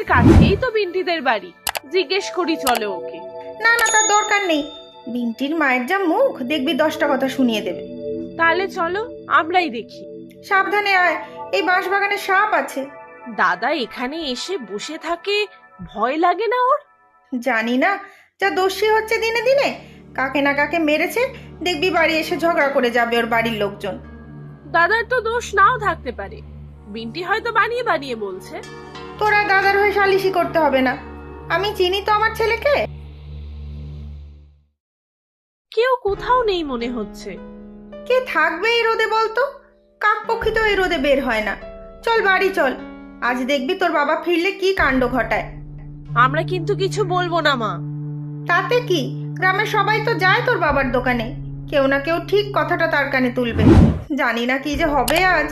স্কুলের কাছেই তো বিন্টিদের বাড়ি, জিজ্ঞেস করি চলো ওকে। না না, তার দরকার নেই। বিন্টির মায়ের যা মুখ, দেখবি 10টা কথা শুনিয়ে দেবে। তাহলে চলো আমরাই দেখি। সাবধানে আয়, এই বাঁশবাগানে সাপ আছে। দাদা এখানে এসে বসে থাকে, ভয় লাগে না ওর? জানি না, যা দোষী হচ্ছে দিনে দিনে। কাকে না কাকে মেরেছে, দেখবি বাড়ি এসে ঝগড়া করে যাবে ওর বাড়ির লোকজন। দাদার তো দোষ নাও থাকতে পারে, বিন্টি হয়তো বানিয়ে বানিয়ে বলছে। তোরা দাদার হয়ে সালিশি করতে হবে না, আমি চিনি তো আমার ছেলেকে। কেউ কোথাও নেই মনে হচ্ছে। কে থাকবে এই রোদে বলতো? কাক পক্ষী তো এই রোদে বের হয় না। চল বাড়ি চল, আজ দেখবি তোর বাবা ফিরলে কি কাণ্ড ঘটায়। আমরা কিন্তু কিছু বলবো না মা। তাতে কি, গ্রামের সবাই তো যায় তোর বাবার দোকানে, কেউ না কেউ ঠিক কথাটা তার কানে তুলবে। জানি না কি যে হবে আজ।